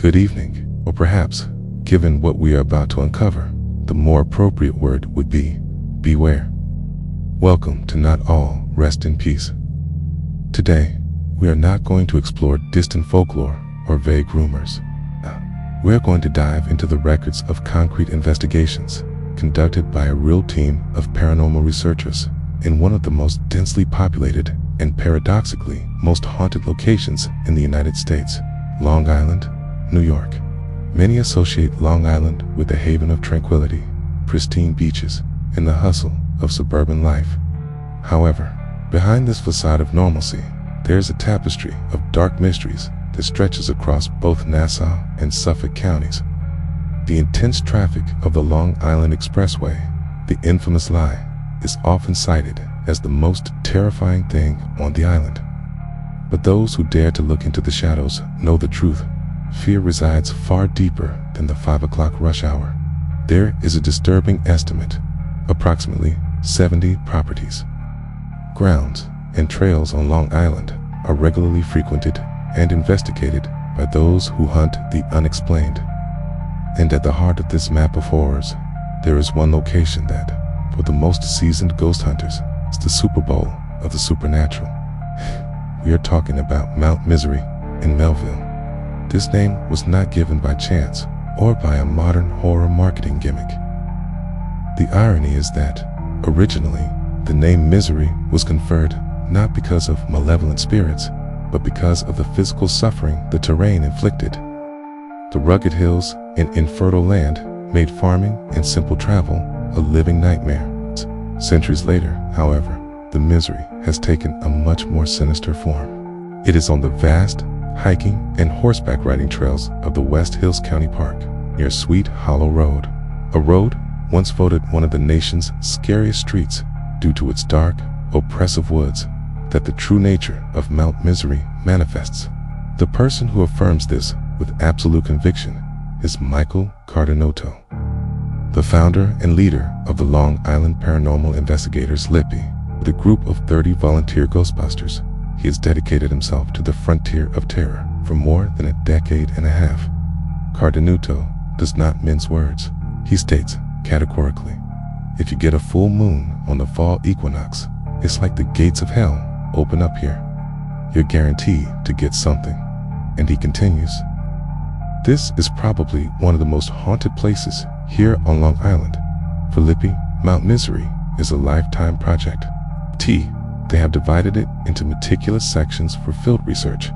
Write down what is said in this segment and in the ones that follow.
good evening, or perhaps, given what we are about to uncover, the more appropriate word would be beware. Welcome to Not All Rest in Peace. Today, we are not going to explore distant folklore or vague rumors. We are going to dive into the records of concrete investigations conducted by a real team of paranormal researchers in one of the most densely populated and paradoxically most haunted locations in the United States, Long Island, New York. Many associate Long Island with a haven of tranquility, pristine beaches, and the hustle of suburban life. However, behind this facade of normalcy, there's a tapestry of dark mysteries that stretches across both Nassau and Suffolk counties. The intense traffic of the Long Island Expressway, the infamous lie, is often cited as the most terrifying thing on the island. But those who dare to look into the shadows know the truth. Fear resides far deeper than the 5 o'clock rush hour. There is a disturbing estimate: approximately 70 properties, grounds, and trails on Long Island are regularly frequented and investigated by those who hunt the unexplained. And at the heart of this map of horrors, there is one location that, for the most seasoned ghost hunters, is the Super Bowl of the supernatural. We are talking about Mount Misery in Melville. This name was not given by chance or by a modern horror marketing gimmick. The irony is that, originally, the name Misery was conferred not because of malevolent spirits, but because of the physical suffering the terrain inflicted. The rugged hills and infertile land made farming and simple travel a living nightmare. Centuries later, however, the misery has taken a much more sinister form. It is on the vast hiking and horseback riding trails of the West Hills County Park near Sweet Hollow Road, a road once voted one of the nation's scariest streets due to its dark, oppressive woods, that the true nature of Mount Misery manifests. The person who affirms this with absolute conviction is Michael Cardinuto, the founder and leader of the Long Island Paranormal Investigators, LIPI. With a group of 30 volunteer Ghostbusters, he has dedicated himself to the frontier of terror for more than a decade and a half. Cardinuto does not mince words. He states categorically, if you get a full moon on the fall equinox, it's like the gates of hell open up here. You're guaranteed to get something. And he continues, this is probably one of the most haunted places here on Long Island. For LIPI, Mount Misery is a lifetime project. They have divided it into meticulous sections for field research,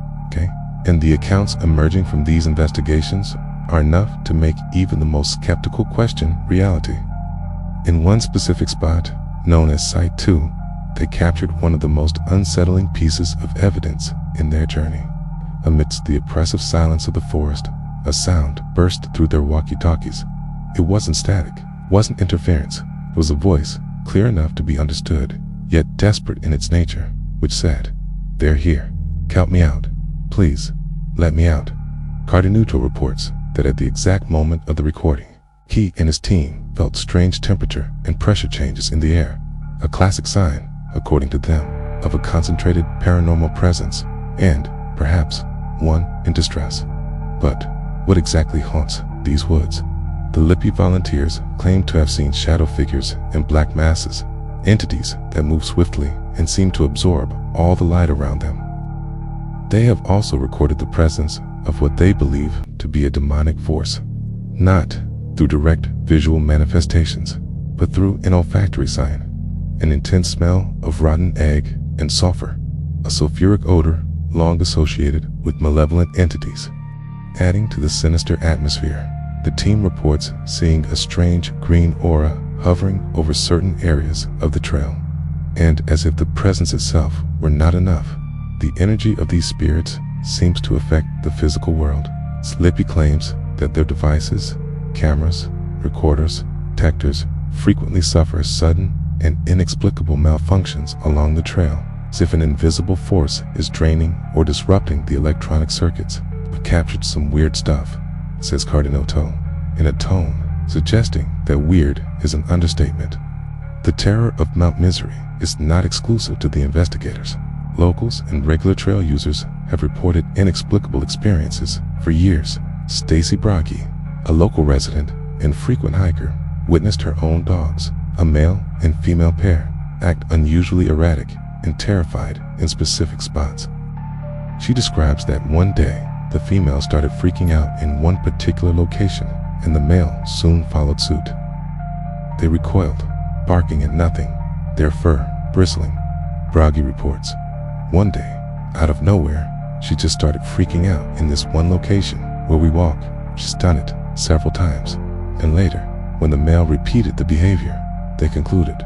and the accounts emerging from these investigations are enough to make even the most skeptical question reality. In one specific spot, known as Site 2, they captured one of the most unsettling pieces of evidence in their journey. Amidst the oppressive silence of the forest, a sound burst through their walkie-talkies. It wasn't static, wasn't interference. It was a voice, clear enough to be understood, yet desperate in its nature, which said, "They're here. Count me out. Please, let me out." Cardinuto reports that at the exact moment of the recording, he and his team felt strange temperature and pressure changes in the air, a classic sign, according to them, of a concentrated paranormal presence, and, perhaps, one in distress. But what exactly haunts these woods? The LIPI volunteers claim to have seen shadow figures and black masses, entities that move swiftly and seem to absorb all the light around them. They have also recorded the presence of what they believe to be a demonic force, not through direct visual manifestations, but through an olfactory sign, an intense smell of rotten egg and sulfur, a sulfuric odor long associated with malevolent entities. Adding to the sinister atmosphere, the team reports seeing a strange green aura hovering over certain areas of the trail. And as if the presence itself were not enough, the energy of these spirits seems to affect the physical world. LIPI claims that their devices, cameras, recorders, detectors, frequently suffer sudden and inexplicable malfunctions along the trail, as if an invisible force is draining or disrupting the electronic circuits. "We've captured some weird stuff," says Cardinuto, in a tone suggesting that weird is an understatement. The terror of Mount Misery is not exclusive to the investigators. Locals and regular trail users have reported inexplicable experiences for years, Stacy Broggie, a local resident and frequent hiker, witnessed her own dogs, a male and female pair, act unusually erratic and terrified in specific spots. She describes that one day, the female started freaking out in one particular location, and the male soon followed suit. They recoiled, barking at nothing, their fur bristling. Broggie reports, one day, out of nowhere, she just started freaking out in this one location where we walk. She's done it several times, and later, when the male repeated the behavior, they concluded,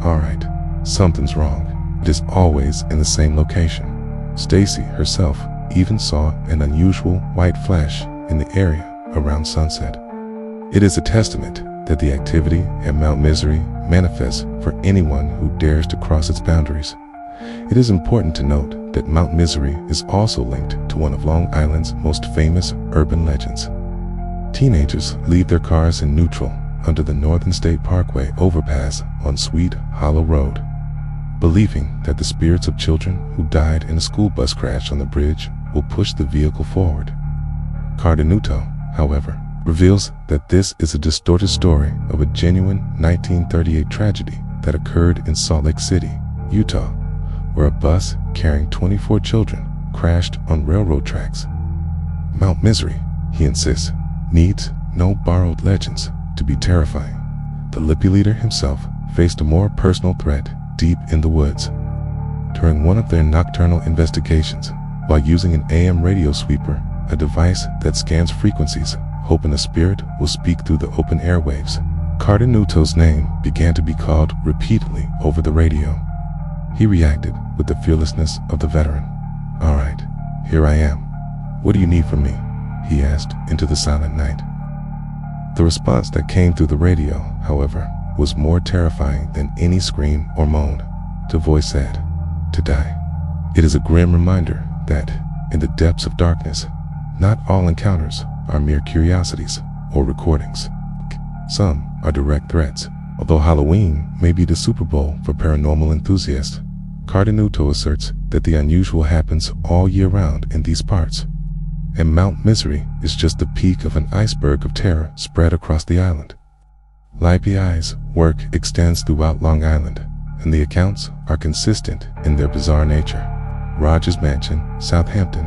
all right, something's wrong. It is always in the same location. Stacy herself even saw an unusual white flash in the area around sunset. It is a testament that the activity at Mount Misery manifests for anyone who dares to cross its boundaries. It is important to note that Mount Misery is also linked to one of Long Island's most famous urban legends. Teenagers leave their cars in neutral under the Northern State Parkway overpass on Sweet Hollow Road, believing that the spirits of children who died in a school bus crash on the bridge will push the vehicle forward. Cardinuto, however, reveals that this is a distorted story of a genuine 1938 tragedy that occurred in Salt Lake City, Utah, where a bus carrying 24 children crashed on railroad tracks. Mount Misery, he insists, needs no borrowed legends to be terrifying. The LIPI leader himself faced a more personal threat deep in the woods. During one of their nocturnal investigations, while using an AM radio sweeper, a device that scans frequencies, hoping a spirit will speak through the open airwaves, Cardinuto's name began to be called repeatedly over the radio. He reacted with the fearlessness of the veteran. All right, here I am. What do you need from me? He asked into the silent night. The response that came through the radio, however, was more terrifying than any scream or moan. The voice said, to die. It is a grim reminder that, in the depths of darkness, not all encounters are mere curiosities or recordings. Some are direct threats. Although Halloween may be the Super Bowl for paranormal enthusiasts, Cardinuto asserts that the unusual happens all year round in these parts, and Mount Misery is just the peak of an iceberg of terror spread across the island. LIPI's work extends throughout Long Island, and the accounts are consistent in their bizarre nature. Rogers Mansion, Southampton.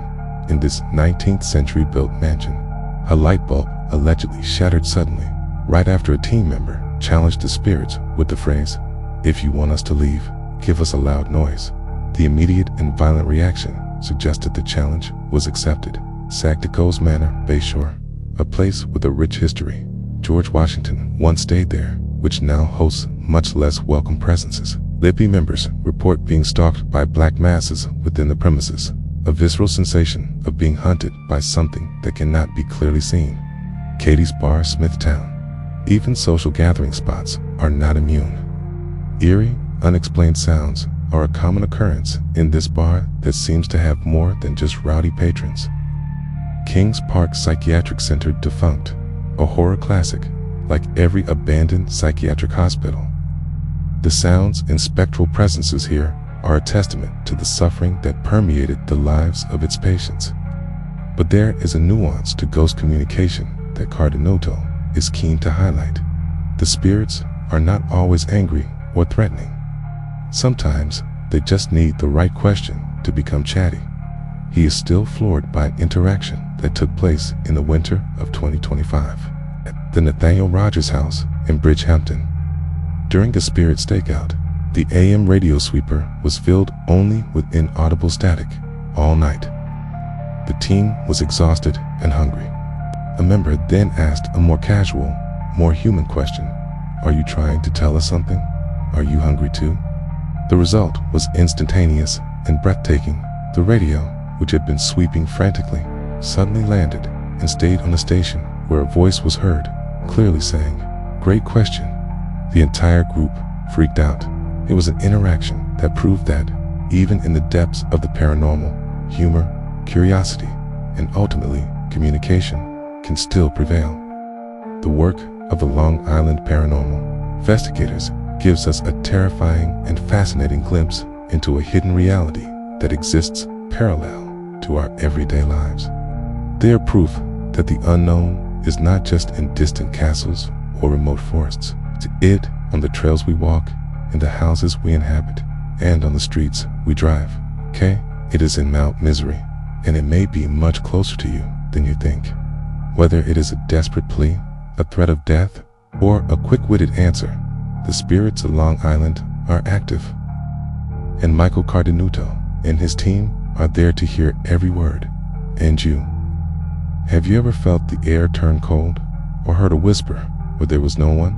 In this 19th century built mansion, a light bulb allegedly shattered suddenly right after a team member challenged the spirits with the phrase, "If you want us to leave, give us a loud noise." The immediate and violent reaction suggested the challenge was accepted. Sagtikos Manor, Bayshore, a place with a rich history. George Washington once stayed there, which now hosts much less welcome presences. LIPI members report being stalked by black masses within the premises, a visceral sensation of being hunted by something that cannot be clearly seen. Katie's Bar, Smithtown. Even social gathering spots are not immune. Eerie, unexplained sounds are a common occurrence in this bar that seems to have more than just rowdy patrons. Kings Park Psychiatric Center, defunct, a horror classic like every abandoned psychiatric hospital. The sounds and spectral presences here are a testament to the suffering that permeated the lives of its patients. But there is a nuance to ghost communication that Cardinuto is keen to highlight. The spirits are not always angry or threatening. Sometimes they just need the right question to become chatty. He is still floored by an interaction that took place in the winter of 2025 at the Nathaniel Rogers house in Bridgehampton. During a spirit stakeout, the AM radio sweeper was filled only with inaudible static all night. The team was exhausted and hungry. A member then asked a more casual, more human question. Are you trying to tell us something? Are you hungry too? The result was instantaneous and breathtaking. The radio, which had been sweeping frantically, suddenly landed and stayed on a station where a voice was heard, clearly saying, "Great question." The entire group freaked out. It was an interaction that proved that, even in the depths of the paranormal, humor, curiosity, and ultimately communication can still prevail. The work of the Long Island Paranormal Investigators gives us a terrifying and fascinating glimpse into a hidden reality that exists parallel to our everyday lives. They are proof that the unknown is not just in distant castles or remote forests. It's on the trails we walk, in the houses we inhabit, and on the streets we drive. Okay? It is in Mount Misery, and it may be much closer to you than you think. Whether it is a desperate plea, a threat of death, or a quick-witted answer, the spirits of Long Island are active. And Michael Cardinuto and his team are there to hear every word. And you? Have you ever felt the air turn cold, or heard a whisper where there was no one?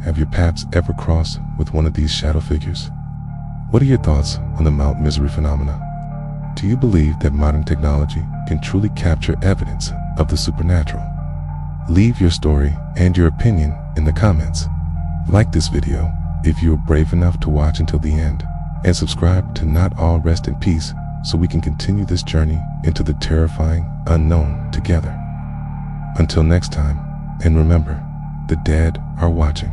Have your paths ever crossed with one of these shadow figures? What are your thoughts on the Mount Misery phenomena? Do you believe that modern technology can truly capture evidence of the supernatural? Leave your story and your opinion in the comments. Like this video if you are brave enough to watch until the end, and subscribe to Not All Rest in Peace so we can continue this journey into the terrifying unknown together. Until next time, and remember, the dead are watching.